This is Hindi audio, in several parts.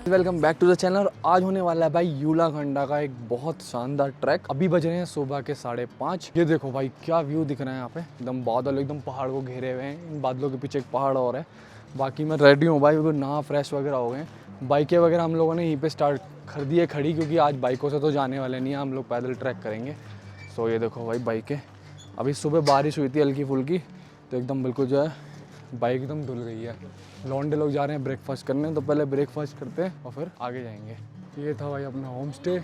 Welcome back to the channel. आज होने वाला है भाई यूलाखंडा का एक बहुत शानदार ट्रैक। अभी बज रहे हैं सुबह के 5:30। ये देखो भाई क्या व्यू दिख रहा है यहाँ पे, एकदम बादल एकदम पहाड़ को घेरे हुए हैं। इन बादलों के पीछे एक पहाड़ और है। बाकी मैं रेडी हूँ भाई, क्योंकि नहा फ्रेश वगैरह हो गए। बाइकें वगैरह हम लोगों ने यहीं पे स्टार्ट कर दी है खड़ी, क्योंकि आज बाइकों से तो जाने वाले नहीं हैं, हम लोग पैदल ट्रैक करेंगे। सो ये देखो भाई बाइकें। अभी सुबह बारिश हुई थी हल्की फुल्की, तो एकदम बिल्कुल जो है बाइक एकदम धुल गई है। लौंडे लोग जा रहे हैं ब्रेकफास्ट करने, तो पहले ब्रेकफास्ट करते हैं और फिर आगे जाएंगे। ये था भाई अपना होम स्टे।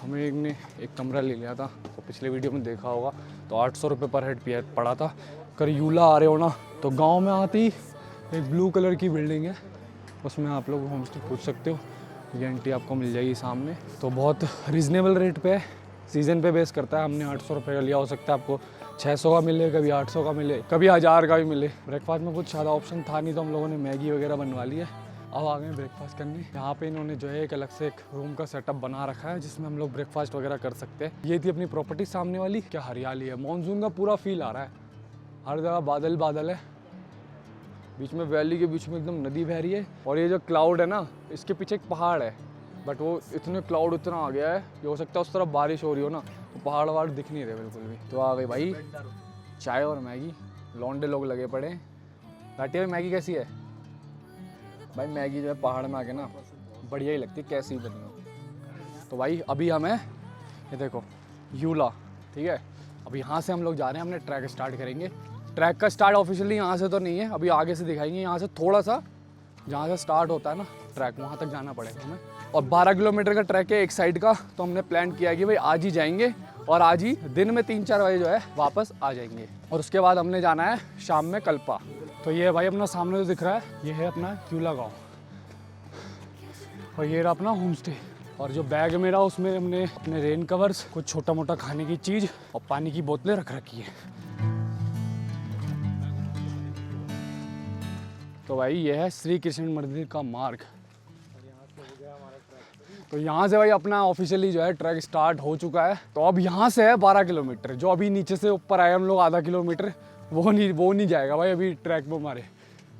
हमें एक कमरा ले लिया था, तो पिछले वीडियो में देखा होगा, तो 800 रुपये पर हेड पड़ा था। अगर यूला आ रहे हो ना, तो गांव में आती एक ब्लू कलर की बिल्डिंग है, उसमें आप लोग होम स्टे पूछ सकते हो। ये आंटी आपको मिल जाएगी सामने, तो बहुत रीज़नेबल रेट पे है। सीज़न पे बेस करता है। हमने 800 रुपये का लिया, हो सकता है आपको 600 का मिले, कभी 800 का मिले, कभी 1000 का भी मिले। ब्रेकफास्ट में कुछ ज़्यादा ऑप्शन था नहीं, तो हम लोगों ने मैगी वगैरह बनवा ली है। अब आ गए ब्रेकफास्ट करने। यहाँ पे इन्होंने जो है एक अलग से एक रूम का सेटअप बना रखा है, जिसमें हम लोग ब्रेकफास्ट वगैरह कर सकते हैं। ये थी अपनी प्रॉपर्टी सामने वाली। क्या हरियाली है, मानसून का पूरा फील आ रहा है। हर जगह बादल बादल है, बीच में वैली के बीच में एकदम नदी बह रही है। और ये जो क्लाउड है ना, इसके पीछे एक पहाड़ है, बट वो इतने क्लाउड इतना आ गया है कि हो सकता है उस तरफ बारिश हो रही हो ना, तो पहाड़ वहाड़ दिख नहीं रहे बिल्कुल भी। तो आ गई भाई चाय और मैगी। लौंडे लोग लगे पड़े। घाटी में मैगी कैसी है भाई? मैगी जो है पहाड़ में आके ना बढ़िया ही लगती है, कैसी भी बनी हो। तो भाई अभी हमें ये देखो यूला, ठीक है। अब यहाँ से हम लोग जा रहे हैं, हमने ट्रैक स्टार्ट करेंगे। ट्रैक का स्टार्ट ऑफिशियली यहाँ से तो नहीं है, अभी आगे से दिखाएंगे। यहाँ से थोड़ा सा जहाँ से स्टार्ट होता है ना ट्रैक, वहाँ तक जाना पड़ेगा हमें। और 12 किलोमीटर का ट्रैक है एक साइड का। तो हमने प्लान किया कि भाई आज ही जाएंगे और आज ही दिन में 3-4 बजे जो है वापस आ जाएंगे। और उसके बाद हमने जाना है शाम में कल्पा। तो ये भाई अपना सामने जो दिख रहा है, ये है अपना यूला गाँव। और ये रहा अपना होम स्टे। और जो बैग मेरा, उसमें हमने अपने रेन कवर्स, कुछ छोटा मोटा खाने की चीज़ और पानी की बोतलें रख रखी है। तो भाई ये है श्री कृष्ण मंदिर का मार्ग। तो यहाँ से भाई अपना ऑफिशियली जो है ट्रैक स्टार्ट हो चुका है। तो अब यहाँ से है 12 किलोमीटर। जो अभी नीचे से ऊपर आए हम लोग आधा किलोमीटर, वो नहीं जाएगा भाई अभी ट्रैक पे हमारे।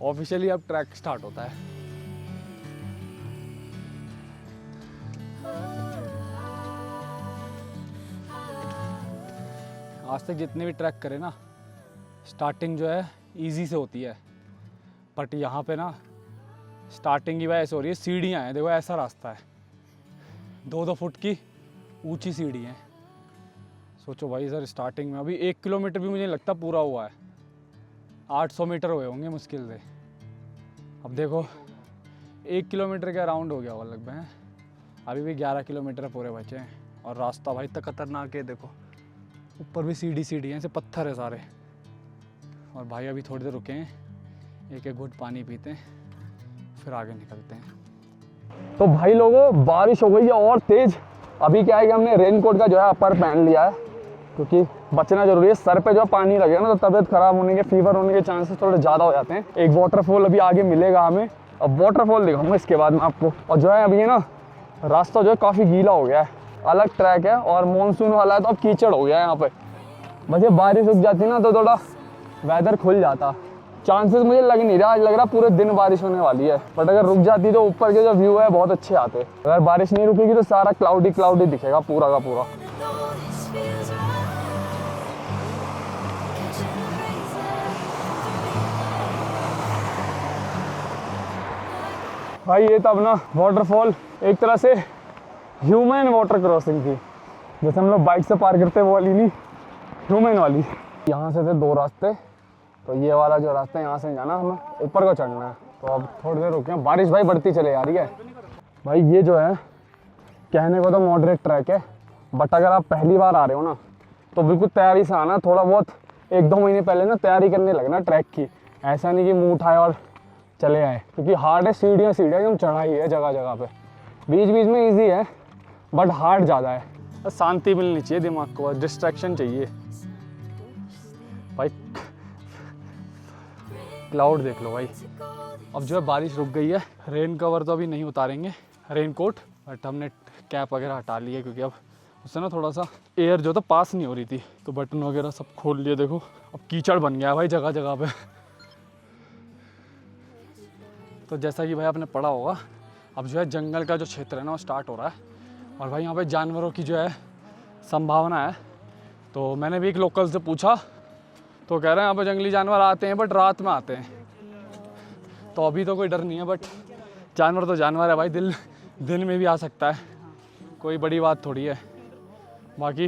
ऑफिशियली अब ट्रैक स्टार्ट होता है। आज तक जितने भी ट्रैक करे ना, स्टार्टिंग जो है ईजी से होती है, बट यहाँ पे ना स्टार्टिंग की वजह ऐसे हो रही है, सीढ़ियाँ हैं। देखो ऐसा रास्ता है, 2-2 फुट की ऊंची सीढ़ी है। सोचो भाई सर, स्टार्टिंग में अभी 1 किलोमीटर भी मुझे लगता पूरा हुआ है, 800 मीटर हुए होंगे मुश्किल से। अब देखो 1 किलोमीटर के अराउंड हो गया होगा लगभग। अभी भी 11 किलोमीटर पूरे बचे हैं। और रास्ता भाई तक खतरनाक है। देखो ऊपर भी सीढ़ी है, ऐसे पत्थर है सारे। और भाई अभी थोड़ी देर रुके हैं, एक घूंट पानी पीते हैं, फिर आगे निकलते हैं। तो भाई लोगों बारिश हो गई है और तेज़। अभी क्या है कि हमने रेनकोट का जो है अपर पहन लिया है, क्योंकि बचना जरूरी है। सर पे जो पानी लगेगा ना, तो तबीयत खराब होने के, फीवर होने के चांसेस थोड़े ज़्यादा हो जाते हैं। एक वाटरफॉल अभी आगे मिलेगा हमें, अब वाटरफॉल दिखाऊंगा इसके बाद में आपको। और जो है अभी ना रास्ता जो है काफ़ी गीला हो गया है, अलग ट्रैक है और मानसून वाला है, तो अब कीचड़ हो गया है यहाँ पर। बस ये बारिश रुक जाती ना, तो थोड़ा वेदर खुल जाता। चांसेस मुझे लग नहीं रहा, आज लग रहा पूरे दिन बारिश होने वाली है। बट अगर रुक जाती तो ऊपर के जो व्यू है बहुत अच्छे आते। अगर बारिश नहीं रुकेगी तो सारा क्लाउडी दिखेगा पूरा का पूरा। भाई ये था अपना वाटरफॉल, एक तरह से ह्यूमन वाटर क्रॉसिंग थी, जैसे हम लोग बाइक से पार करते हैं वो वाली नहीं, ह्यूमन वाली। यहाँ से थे 2 रास्ते, तो ये वाला जो रास्ता है यहाँ से जाना, हमें ऊपर को चढ़ना है। तो अब थोड़ी देर रुके हैं, बारिश भाई बढ़ती चले जा रही है। भाई ये जो है कहने को तो मॉडरेट ट्रैक है, बट अगर आप पहली बार आ रहे हो ना, तो बिल्कुल तैयारी से आना, थोड़ा बहुत 1-2 महीने पहले ना तैयारी करने लगना ट्रैक की। ऐसा नहीं कि मुंह उठाए और चले आए, क्योंकि हार्ड है, सीढ़ियाँ एकदम चढ़ाई है जगह जगह पे। बीच बीच में ईजी है बट हार्ड ज़्यादा है। शांति मिलनी चाहिए दिमाग को, डिस्ट्रैक्शन चाहिए भाई। क्लाउड देख लो भाई। अब जो है बारिश रुक गई है, रेन कवर तो अभी नहीं उतारेंगे, रेन कोट, बट हमने कैप वगैरह हटा ली है क्योंकि अब उससे ना थोड़ा सा एयर जो था पास नहीं हो रही थी, तो बटन वगैरह सब खोल लिए। देखो अब कीचड़ बन गया है भाई जगह जगह पे। तो जैसा कि भाई आपने पढ़ा होगा, अब जो है जंगल का जो क्षेत्र है ना वो स्टार्ट हो रहा है, और भाई यहाँ पे जानवरों की जो है संभावना है। तो मैंने भी एक लोकल से पूछा, तो कह रहे हैं यहाँ पे जंगली जानवर आते हैं बट रात में आते हैं। तो अभी तो कोई डर नहीं है, बट जानवर तो जानवर है भाई, दिन में भी आ सकता है, कोई बड़ी बात थोड़ी है। बाकी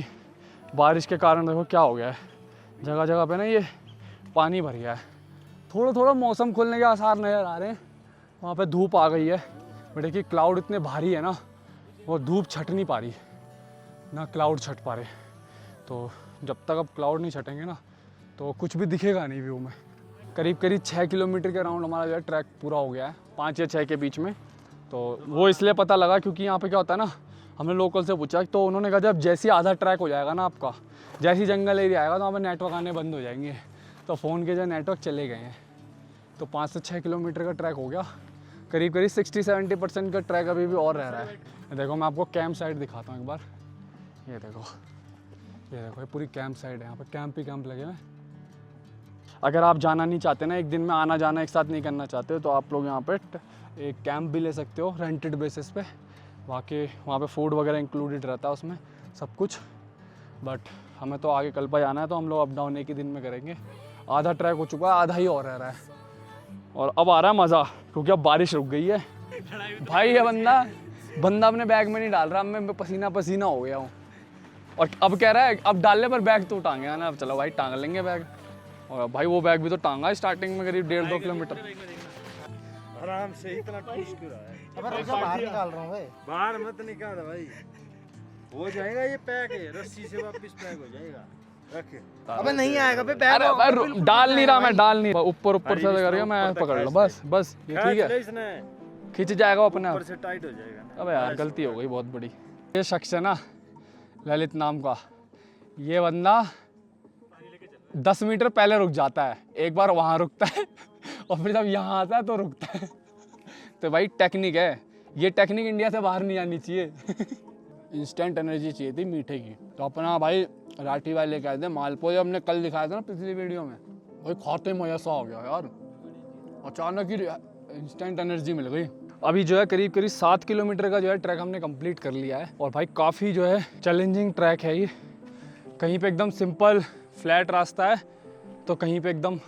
बारिश के कारण देखो क्या हो गया है, जगह जगह पे ना ये पानी भर गया है। थोड़ा थोड़ा मौसम खुलने के आसार नज़र आ रहे हैं, वहाँ पे धूप आ गई है, बट देखिए क्लाउड इतने भारी है ना, वो धूप छट नहीं पा रही ना क्लाउड छट पा रहे। तो जब तक अब क्लाउड नहीं छटेंगे ना तो कुछ भी दिखेगा नहीं व्यू में। करीब करीब 6 किलोमीटर के राउंड हमारा जो है ट्रैक पूरा हो गया है, 5 या 6 के बीच में। तो वो इसलिए पता लगा क्योंकि यहाँ पे क्या होता है ना, हमने लोकल से पूछा तो उन्होंने कहा जब जैसे ही आधा ट्रैक हो जाएगा ना आपका, जैसी जंगल एरिया आएगा तो वहाँ पर नेटवर्क आने बंद हो जाएंगे, तो फ़ोन के जो नेटवर्क चले गए हैं। तो 5 से 6 किलोमीटर का ट्रैक हो गया, करीब करीब 60-70% का ट्रैक अभी भी और रह रहा है। देखो मैं आपको कैंप साइट दिखाता हूँ एक बार, ये देखो ये पूरी कैंप साइट है, यहाँ पर कैंप ही कैंप लगे हुए हैं। अगर आप जाना नहीं चाहते ना, एक दिन में आना जाना एक साथ नहीं करना चाहते, तो आप लोग यहाँ पे एक कैंप भी ले सकते हो रेंटेड बेसिस पे। वहाँ पे फूड वगैरह इंक्लूडेड रहता है उसमें सब कुछ। बट हमें तो आगे कल पर जाना है, तो हम लोग अप डाउन एक ही दिन में करेंगे। आधा ट्रैक हो चुका है, आधा ही और रह रहा है, और अब आ रहा है मज़ा क्योंकि अब बारिश रुक गई है। भाई ये बंदा अपने बैग में नहीं डाल रहा, मैं पसीना पसीना हो गया हूँ, और अब कह रहा है अब डालने पर बैग तो टांगे ना। अब चलो भाई टांग लेंगे बैग, और भाई वो बैग भी तो टांगा है स्टार्टिंग में करीब 1.5-2 किलोमीटर। आराम से इतना ठूस क्यों रहा है? अबे बाहर निकाल रहा हूँ भाई। बाहर मत निकाल भाई, हो जाएगा ये पैक है, रस्सी से वापस पैक हो जाएगा। रख। अबे नहीं आएगा बे बैग। अरे भाई डाल नहीं रहा मैं, डाल नहीं, ऊपर से करिए, मैं पकड़ लो बस ये ठीक है, इसने खींच जाएगा अपने आप, ऊपर से टाइट हो जाएगा। अबे यार गलती हो गई बहुत बड़ी। ये शख्स है ना ललित नाम का, ये बंदा 10 मीटर पहले रुक जाता है, एक बार वहाँ रुकता है और फिर जब यहाँ आता है तो रुकता है। तो भाई टेक्निक है, ये टेक्निक इंडिया से बाहर नहीं आनी चाहिए। इंस्टेंट एनर्जी चाहिए थी मीठे की, तो अपना भाई राठी भाई लेके आए थे मालपुआ, हमने कल दिखाया था ना पिछली वीडियो में। भाई खाते में ऐसा हो गया यार, अचानक ही इंस्टेंट एनर्जी मिल गई। अभी जो है करीब करीब 7 किलोमीटर का जो है ट्रैक हमने कंप्लीट कर लिया है, और भाई काफ़ी जो है चैलेंजिंग ट्रैक है ये। कहीं पे एकदम सिंपल फ्लैट रास्ता है, तो कहीं पे एकदम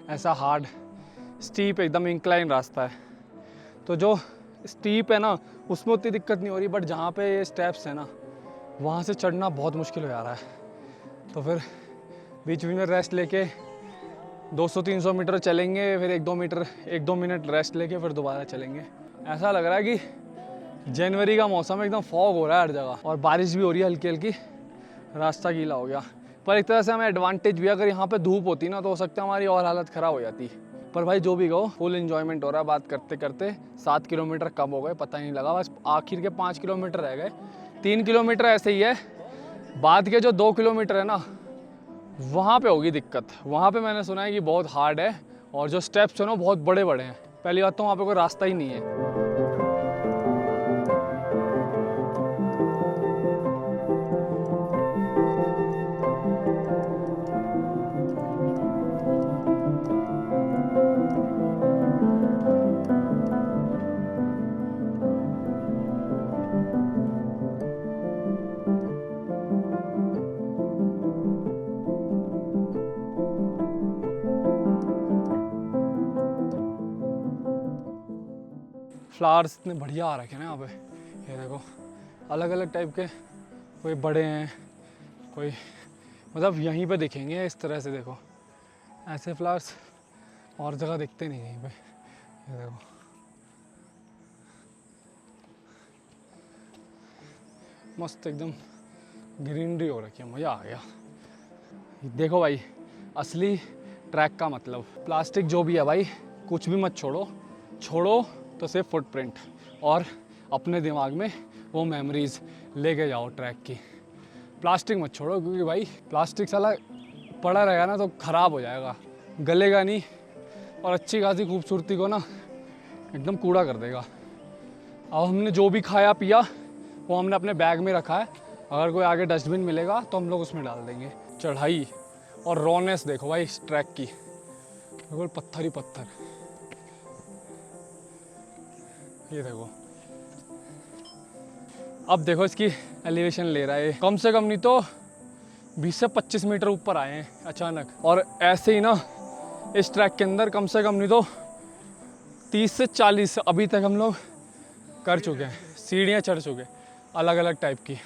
ऐसा हार्ड स्टीप एकदम इंक्लाइन रास्ता है। तो जो स्टीप है ना उसमें उतनी दिक्कत नहीं हो रही, बट जहाँ पे ये स्टेप्स है ना वहाँ से चढ़ना बहुत मुश्किल हो जा रहा है। तो फिर बीच में रेस्ट लेके 200-300 मीटर चलेंगे, फिर 1-2 मिनट रेस्ट लेके फिर दोबारा चलेंगे। ऐसा लग रहा है कि जनवरी का मौसम एकदम फॉग हो रहा है हर जगह, और बारिश भी हो रही है हल्की हल्की, रास्ता गीला हो गया। पर एक तरह से हमें एडवांटेज भी, अगर यहाँ पे धूप होती ना तो हो सकता है हमारी और हालत ख़राब हो जाती। पर भाई जो भी कहो फुल एंजॉयमेंट हो रहा है, बात करते करते 7 किलोमीटर कम हो गए, पता ही नहीं लगा। बस आखिर के 5 किलोमीटर रह गए, 3 किलोमीटर ऐसे ही है, बाद के जो 2 किलोमीटर है ना वहाँ पे होगी दिक्कत। वहाँ पे मैंने सुना है कि बहुत हार्ड है, और जो स्टेप्स है ना बहुत बड़े बड़े हैं। पहली बात तो वहाँ पे कोई रास्ता ही नहीं है। फ्लावर्स इतने बढ़िया आ रखे हैं ना यहाँ पे, ये देखो अलग अलग टाइप के, कोई बड़े हैं, कोई मतलब यहीं पे दिखेंगे इस तरह से। देखो ऐसे फ्लावर्स और जगह दिखते नहीं कहीं पे। ये देखो मस्त एकदम ग्रीनरी हो रखी है, मज़ा आ गया। देखो भाई, असली ट्रैक का मतलब प्लास्टिक जो भी है भाई, कुछ भी मत छोड़ो तो सिर्फ फुटप्रिंट और अपने दिमाग में वो मेमोरीज लेके जाओ ट्रैक की। प्लास्टिक मत छोड़ो, क्योंकि भाई प्लास्टिक साला पड़ा रहेगा ना तो ख़राब हो जाएगा, गलेगा नहीं और अच्छी खासी खूबसूरती को ना एकदम कूड़ा कर देगा। अब हमने जो भी खाया पिया वो हमने अपने बैग में रखा है, अगर कोई आगे डस्टबिन मिलेगा तो हम लोग उसमें डाल देंगे। चढ़ाई और रॉनेस देखो भाई इस ट्रैक की, बिल्कुल पत्थर ही पत्थर। ये देखो, अब देखो इसकी एलिवेशन ले रहा है, कम से कम नहीं तो 20 से 25 मीटर ऊपर आए हैं अचानक। और ऐसे ही ना इस ट्रैक के अंदर कम से कम नहीं तो 30 से 40 अभी तक हम लोग कर चुके हैं, सीढ़ियाँ चढ़ चुके हैं अलग अलग टाइप की।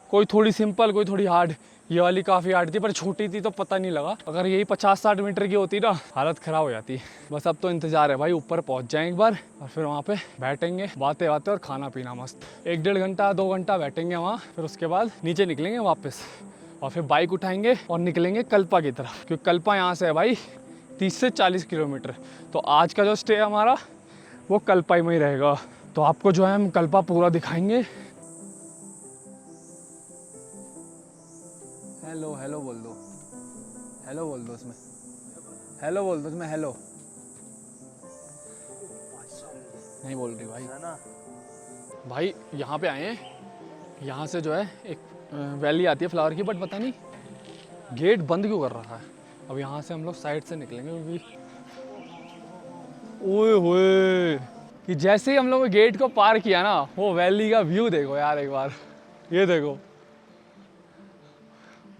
कोई थोड़ी सिंपल, कोई थोड़ी हार्ड। ये वाली काफ़ी हार्ड थी पर छोटी थी तो पता नहीं लगा, अगर यही 50-60 मीटर की होती ना हालत ख़राब हो जाती। बस अब तो इंतज़ार है भाई, ऊपर पहुंच जाएं एक बार और फिर वहाँ पे बैठेंगे, बातें और खाना पीना मस्त। 1-1.5 घंटा 2 घंटा बैठेंगे वहाँ, फिर उसके बाद नीचे निकलेंगे वापस और फिर बाइक उठाएंगे और निकलेंगे कल्पा की तरफ, क्योंकि कल्पा यहाँ से है भाई 30 से 40 किलोमीटर। तो आज का जो स्टे है हमारा वो कल्पा में ही रहेगा। तो आपको जो है हम कल्पा पूरा दिखाएंगे। हेलो हेलो बोल दो, हेलो बोल दो उसमें, हेलो बोल दो उसमें, हेलो नहीं बोल रही भाई। भाई यहाँ पे आए हैं, यहाँ से जो है एक वैली आती है फ्लावर की, बट पता नहीं गेट बंद क्यों कर रहा है। अब यहाँ से हम लोग साइड से निकलेंगे, क्योंकि ओए होए कि जैसे ही हम लोग गेट को पार किया ना, वो वैली का व्यू देखो यार एक बार, ये देखो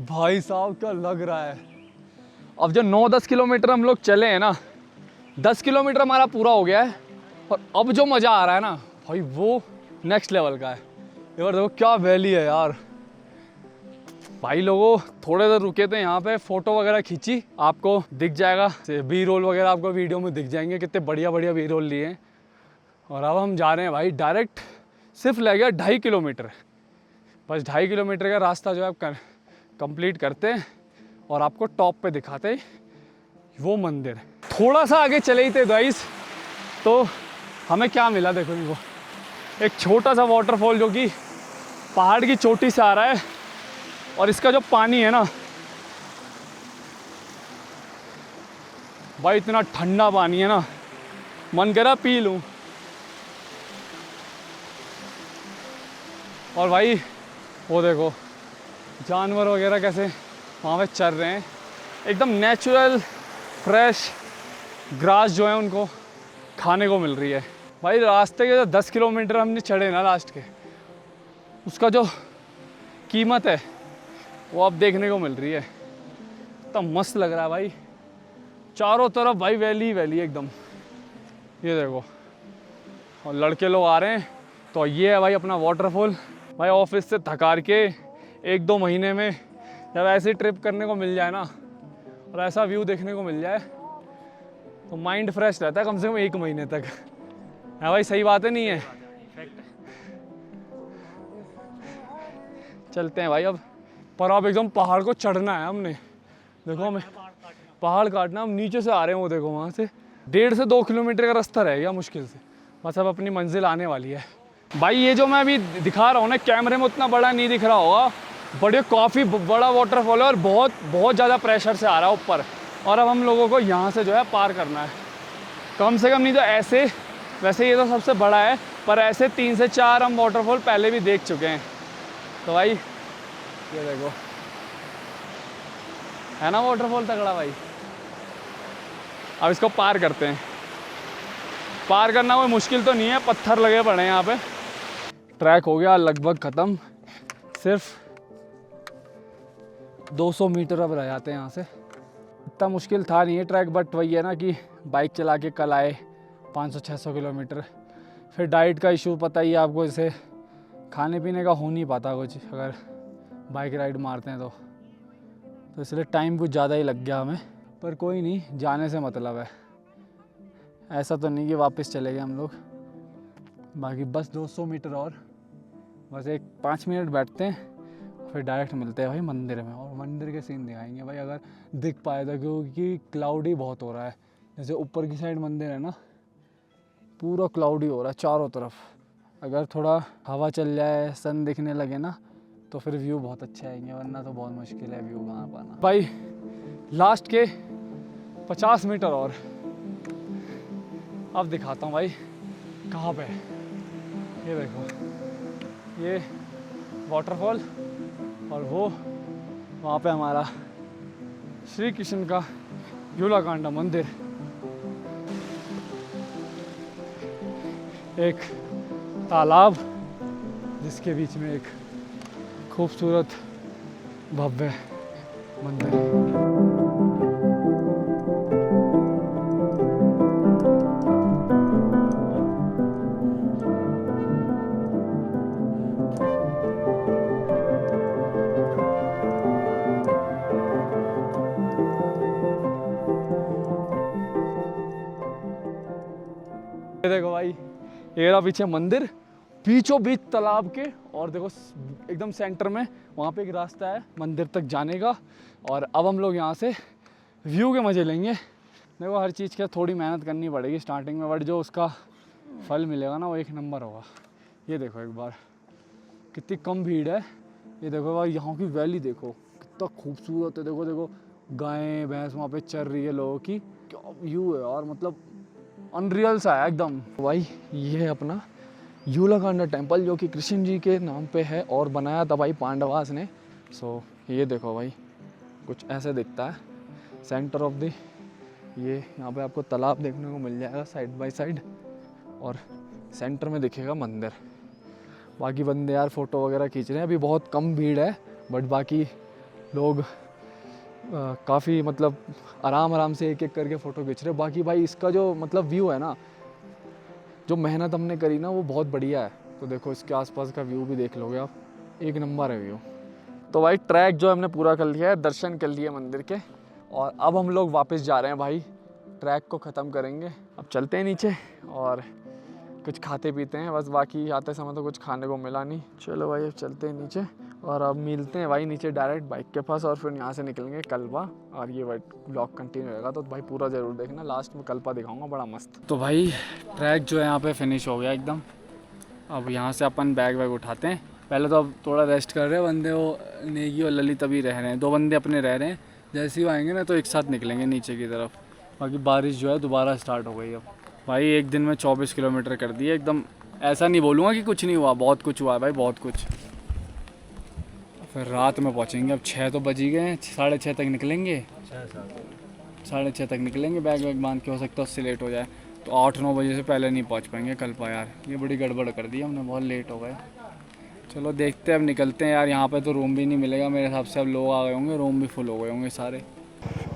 भाई साहब क्या लग रहा है। अब जो 9-10 किलोमीटर हम लोग चले हैं ना, 10 किलोमीटर हमारा पूरा हो गया है और अब जो मज़ा आ रहा है ना भाई वो नेक्स्ट लेवल का है। ये बार देखो क्या वैली है यार। भाई लोगों थोड़े देर रुके थे यहाँ पे, फ़ोटो वगैरह खींची, आपको दिख जाएगा बी रोल वगैरह आपको वीडियो में दिख जाएंगे, कितने बढ़िया बढ़िया बी रोल लिए हैं। और अब हम जा रहे हैं भाई डायरेक्ट, सिर्फ लग गया 2.5 किलोमीटर, बस 2.5 किलोमीटर का रास्ता जो है कंप्लीट करते हैं और आपको टॉप पे दिखाते हैं वो मंदिर। थोड़ा सा आगे चले ही थे गाइस, तो हमें क्या मिला देखो इनको, एक छोटा सा वाटरफॉल जो कि पहाड़ की चोटी से आ रहा है और इसका जो पानी है ना भाई इतना ठंडा पानी है ना, मन करा पी लूं। और भाई वो देखो जानवर वगैरह कैसे वहाँ पे चल रहे हैं, एकदम नेचुरल फ्रेश ग्रास जो है उनको खाने को मिल रही है। भाई रास्ते के जो 10 किलोमीटर हमने चढ़े ना लास्ट के, उसका जो कीमत है वो अब देखने को मिल रही है। इतना मस्त लग रहा है भाई, चारों तरफ भाई वैली वैली एकदम। ये देखो और लड़के लोग आ रहे हैं, तो ये है भाई अपना वाटरफॉल। भाई ऑफिस से थकार के 1-2 महीने में जब ऐसी ट्रिप करने को मिल जाए ना और ऐसा व्यू देखने को मिल जाए तो माइंड फ्रेश रहता है कम से कम 1 महीने तक। है भाई, सही बात है नहीं है? चलते हैं भाई अब, पर अब एकदम पहाड़ को चढ़ना है हमने। देखो हमें पहाड़ काटना, हम नीचे से आ रहे हैं, वो देखो वहाँ से 1.5 से 2 किलोमीटर का रास्ता रह गया मुश्किल से, बस अब अपनी मंजिल आने वाली है। भाई ये जो मैं अभी दिखा रहा हूँ ना, कैमरे में उतना बड़ा नहीं दिख रहा होगा, बट ये काफ़ी बड़ा वाटरफॉल है और बहुत बहुत ज़्यादा प्रेशर से आ रहा है ऊपर। और अब हम लोगों को यहाँ से जो है पार करना है, कम से कम नहीं तो ऐसे, वैसे ये तो सबसे बड़ा है पर ऐसे 3 से 4 हम वाटरफॉल पहले भी देख चुके हैं। तो भाई ये देखो है ना वाटरफॉल तगड़ा भाई। अब इसको पार करते हैं। पार करना कोई मुश्किल तो नहीं है, पत्थर लगे पड़े हैं यहाँ पे। ट्रैक हो गया लगभग ख़त्म, सिर्फ 200 मीटर अब रह जाते हैं यहाँ से। इतना मुश्किल था नहीं है ट्रैक, बट वही है ना कि बाइक चला के कल आए 500-600 किलोमीटर। फिर डाइट का इशू पता ही है आपको, जैसे खाने पीने का हो नहीं पाता कुछ अगर बाइक राइड मारते हैं तो इसलिए टाइम कुछ ज़्यादा ही लग गया हमें। पर कोई नहीं, जाने से मतलब है, ऐसा तो नहीं कि वापस चले गए हम लोग। बाकी बस 200 मीटर और, बस एक 5 मिनट बैठते हैं फिर डायरेक्ट मिलते हैं भाई मंदिर में और मंदिर के सीन दिखाएंगे भाई अगर दिख पाए तो, क्योंकि क्लाउडी बहुत हो रहा है। जैसे ऊपर की साइड मंदिर है ना, पूरा क्लाउडी हो रहा है चारों तरफ। अगर थोड़ा हवा चल जाए, सन दिखने लगे ना, तो फिर व्यू बहुत अच्छे आएंगे, वरना तो बहुत मुश्किल है व्यू कहाँ पाना। भाई लास्ट के 50 मीटर और अब दिखाता हूँ भाई कहाँ पे। ये देखो, ये वाटरफॉल और वो वहाँ पे हमारा श्री कृष्ण का यूलाकांडा मंदिर। एक तालाब जिसके बीच में एक खूबसूरत भव्य मंदिर है। ये देखो भाई, ये रहा पीछे मंदिर, बीचों बीच तालाब के, और देखो एकदम सेंटर में वहाँ पे एक रास्ता है मंदिर तक जाने का। और अब हम लोग यहाँ से व्यू के मज़े लेंगे। देखो हर चीज़ के थोड़ी मेहनत करनी पड़ेगी स्टार्टिंग में, बट जो उसका फल मिलेगा ना वो एक नंबर होगा। ये देखो एक बार कितनी कम भीड़ है। ये देखो भाई यहाँ की वैली देखो कितना खूबसूरत है। देखो देखो गायें भैंस वहाँ पे चल रही है लोगों की, क्या व्यू है यार, मतलब अनरियल सा है एकदम। भाई ये है अपना यूलाकांडा टेम्पल, जो कि कृष्ण जी के नाम पे है और बनाया था भाई पांडवास ने। सो ये देखो भाई कुछ ऐसे दिखता है सेंटर ऑफ द, ये यहाँ पे आपको तालाब देखने को मिल जाएगा साइड बाय साइड, और सेंटर में दिखेगा मंदिर। बाकी बंदे यार फ़ोटो वगैरह खींच रहे हैं, अभी बहुत कम भीड़ है, बट बाकी लोग काफ़ी मतलब आराम से एक एक करके फ़ोटो खींच रहे हैं। बाकी भाई इसका जो मतलब व्यू है ना, जो मेहनत हमने करी ना वो बहुत बढ़िया है। तो देखो इसके आसपास का व्यू भी देख लोगे आप, एक नंबर है व्यू। तो भाई ट्रैक जो हमने पूरा कर लिया है, दर्शन कर लिए मंदिर के, और अब हम लोग वापस जा रहे हैं भाई, ट्रैक को ख़त्म करेंगे। अब चलते हैं नीचे और कुछ खाते पीते हैं बस, बाकी आते समय तो कुछ खाने को मिला नहीं। चलो भाई अब चलते हैं नीचे और अब मिलते हैं भाई नीचे डायरेक्ट बाइक के पास, और फिर यहाँ से निकलेंगे कल्पा, और ये ब्लॉग कंटिन्यू रहेगा तो भाई पूरा ज़रूर देखना, लास्ट में कल्पा दिखाऊंगा बड़ा मस्त। तो भाई ट्रैक जो है यहाँ पे फिनिश हो गया एकदम। अब यहाँ से अपन बैग वैग उठाते हैं। पहले तो अब थोड़ा रेस्ट कर रहे हैं बंदे, वो नेगी और ललित अभी रह रहे हैं, 2 बंदे अपने रह रहे हैं। जैसे ही वो आएंगे ना तो एक साथ निकलेंगे नीचे की तरफ। बाकी बारिश जो है दोबारा स्टार्ट हो गई। अब भाई एक दिन में 24 किलोमीटर कर दिए एकदम। ऐसा नहीं बोलूँगा कि कुछ नहीं हुआ, बहुत कुछ हुआ है भाई, बहुत कुछ। फिर रात में पहुँचेंगे, अब 6 तो बज ही गए हैं, 6:30 तक निकलेंगे, 6:30 तक निकलेंगे बैग वैग बांध के। हो सकता है उससे लेट हो जाए, तो 8-9 बजे से पहले नहीं पहुँच पाएंगे कल्पा यार। ये बड़ी गड़बड़ कर दी हमने, बहुत लेट हो गए। चलो देखते हैं, अब निकलते हैं यार। यहाँ पे तो रूम भी नहीं मिलेगा मेरे हिसाब से, अब लोग आ गए होंगे, रूम भी फुल हो गए होंगे सारे।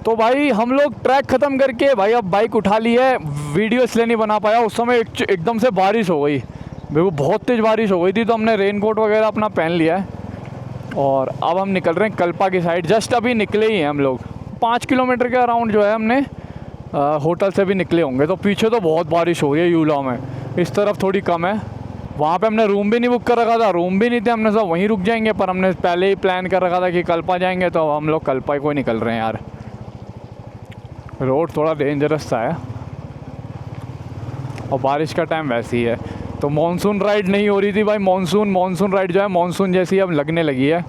तो भाई हम लोग ट्रैक ख़त्म करके भाई अब बाइक उठा ली है। वीडियो इसलिए नहीं बना पाया, उस समय एकदम से बारिश हो गई, देखो बहुत तेज़ बारिश हो गई थी, तो हमने रेनकोट वगैरह अपना पहन लिया है। और अब हम निकल रहे हैं कल्पा की साइड। जस्ट अभी निकले ही हैं हम लोग, 5 किलोमीटर के अराउंड जो है हमने होटल से भी निकले होंगे। तो पीछे तो बहुत बारिश हो रही है यूला में, इस तरफ थोड़ी कम है। वहाँ पे हमने रूम भी नहीं बुक कर रखा था, रूम भी नहीं थे, हमने सब वहीं रुक जाएंगे, पर हमने पहले ही प्लान कर रखा था कि कल्पा जाएंगे, तो हम लोग कल्पा को निकल रहे हैं यार। रोड थोड़ा डेंजरस सा है और बारिश का टाइम वैसे ही है, तो मॉनसून राइड नहीं हो रही थी भाई। मॉनसून राइड जो है मॉनसून जैसी अब लगने लगी है।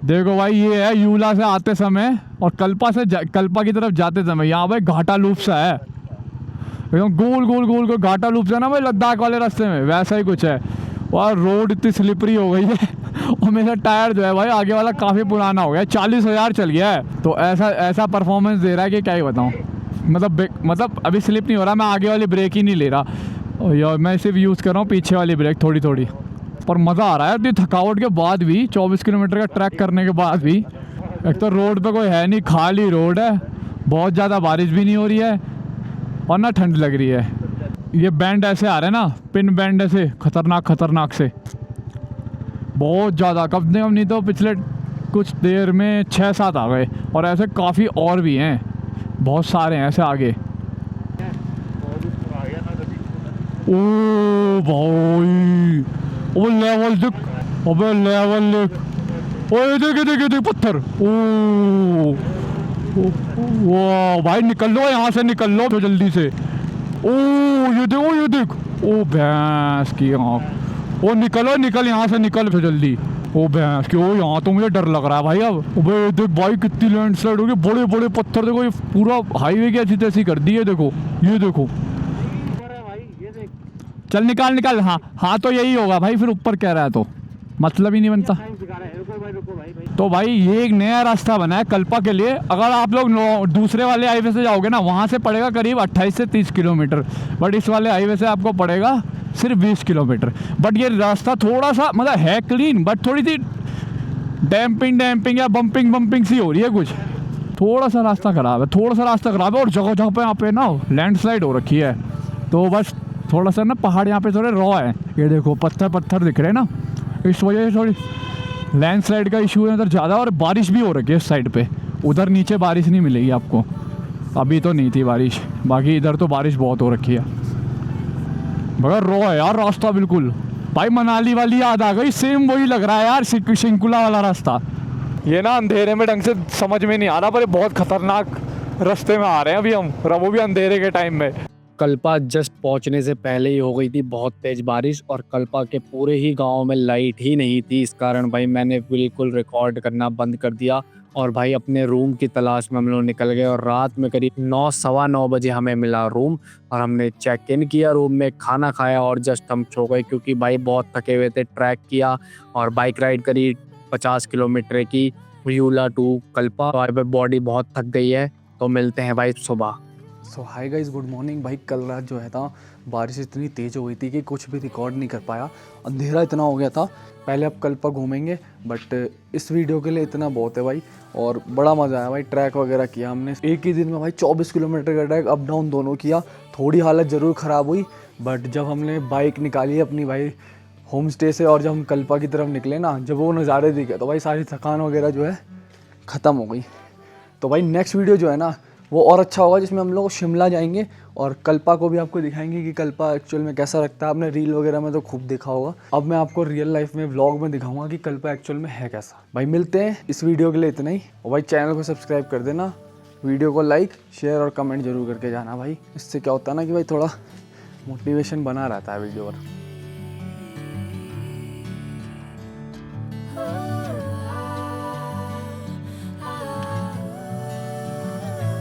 देखो भाई ये है यूला से आते समय और कल्पा की तरफ जाते समय, यहाँ भाई घाटा लूप सा है, एकदम गोल गोल गोल गोल घाटा लूप सा ना भाई, लद्दाख वाले रास्ते में वैसा ही कुछ है। और रोड इतनी स्लिपरी हो गई है और मेरा टायर जो है भाई आगे वाला काफ़ी पुराना हो गया, 40,000 चल गया है। तो ऐसा परफॉर्मेंस दे रहा है कि क्या ही बताऊँ। मतलब अभी स्लिप नहीं हो रहा, मैं आगे वाली ब्रेक ही नहीं ले रहा यार, मैं सिर्फ यूज़ कर रहा हूँ पीछे वाली ब्रेक थोड़ी थोड़ी। पर मज़ा आ रहा है इतनी थकावट के बाद भी, 24 किलोमीटर का ट्रैक करने के बाद भी। एक तो रोड पे कोई है नहीं, खाली रोड है, बहुत ज़्यादा बारिश भी नहीं हो रही है और ना ठंड लग रही है। ये बैंड ऐसे आ रहे हैं ना, पिन बैंड ऐसे खतरनाक से, बहुत ज़्यादा। कब नहीं तो पिछले कुछ देर में 6-7 आ गए, और ऐसे काफ़ी और भी हैं, बहुत सारे हैं ऐसे आगे। ओ भाई, ओ लेवल देख, अबे लेवल देख, ओए देख पत्थर। ओ वाह भाई निकल लो यहाँ से, निकल लो तो जल्दी से। ओ ये देख ओ भैंस की आँख। ओ निकल यहाँ से, निकल तो जल्दी। ओ भैंस की, ओ यहाँ तो मुझे डर लग रहा है भाई अब। भाई देख भाई कितनी लैंडस्लाइड हो गई, बड़े बड़े पत्थर देखो, ये पूरा हाईवे की ऐसी तैसी कर दी है। देखो ये देखो, चल निकाल। हाँ तो यही होगा भाई, फिर ऊपर कह रहा है तो मतलब ही नहीं बनता। तो भाई ये एक नया रास्ता बना है कल्पा के लिए। अगर आप लोग दूसरे वाले हाईवे से जाओगे ना, वहाँ से पड़ेगा करीब 28 से 30 किलोमीटर, बट इस वाले हाईवे से आपको पड़ेगा सिर्फ 20 किलोमीटर। बट ये रास्ता थोड़ा सा मतलब है क्लीन, बट थोड़ी सी डैम्पिंग या बम्पिंग सी हो रही है कुछ। थोड़ा सा रास्ता खराब है और जगह जगह पे यहाँ पे ना लैंडस्लाइड हो रखी है। तो बस थोड़ा सा ना पहाड़ यहाँ पे थोड़े रॉ है, ये देखो पत्थर दिख रहे हैं ना, इस वजह से थोड़ी लैंडस्लाइड का इशू है इधर ज़्यादा। और बारिश भी हो रखी है इस साइड पे, उधर नीचे बारिश नहीं मिलेगी आपको, अभी तो नहीं थी बारिश, बाकी इधर तो बारिश बहुत हो रखी है। मगर रॉ है यार रास्ता बिल्कुल। भाई मनाली वाली याद आ गई, सेम वही लग रहा है यार, शिंकुला वाला रास्ता। ये ना अंधेरे में ढंग से समझ में नहीं आ रहा, पर बहुत खतरनाक रास्ते में आ रहे हैं अभी हम, वो भी अंधेरे के टाइम में। कल्पा जस्ट पहुंचने से पहले ही हो गई थी बहुत तेज बारिश, और कल्पा के पूरे ही गांव में लाइट ही नहीं थी। इस कारण भाई मैंने बिल्कुल रिकॉर्ड करना बंद कर दिया और भाई अपने रूम की तलाश में हम लोग निकल गए। और रात में करीब 9-9:15 बजे हमें मिला रूम, और हमने चेक इन किया, रूम में खाना खाया और जस्ट हम सो गए, क्योंकि भाई बहुत थके हुए थे। ट्रैक किया और बाइक राइड करी 50 किलोमीटर की यूला टू कल्पा। तो बॉडी बहुत थक गई है, तो मिलते हैं भाई सुबह। सो हाय गाइस, गुड मॉर्निंग। भाई कल रात जो है था बारिश इतनी तेज़ हो गई थी कि कुछ भी रिकॉर्ड नहीं कर पाया, अंधेरा इतना हो गया था। पहले अब कल्पा घूमेंगे, बट इस वीडियो के लिए इतना बहुत है भाई। और बड़ा मज़ा आया भाई, ट्रैक वगैरह किया हमने एक ही दिन में भाई, 24 किलोमीटर का ट्रैक अप डाउन दोनों किया। थोड़ी हालत ज़रूर ख़राब हुई, बट जब हमने बाइक निकाली अपनी भाई होम स्टे से और जब हम कल्पा की तरफ निकले ना, जब वो नज़ारे दिखे तो भाई सारी थकान वगैरह जो है ख़त्म हो गई। तो भाई नेक्स्ट वीडियो जो है ना वो और अच्छा होगा, जिसमें हम लोग शिमला जाएंगे और कल्पा को भी आपको दिखाएंगे कि कल्पा एक्चुअल में कैसा लगता है। आपने रील वगैरह में तो खूब देखा होगा, अब मैं आपको रियल लाइफ में व्लॉग में दिखाऊंगा कि कल्पा एक्चुअल में है कैसा। भाई मिलते हैं, इस वीडियो के लिए इतना ही। और भाई चैनल को सब्सक्राइब कर देना, वीडियो को लाइक शेयर और कमेंट जरूर करके जाना भाई। इससे क्या होता है ना कि भाई थोड़ा मोटिवेशन बना रहता है वीडियो पर।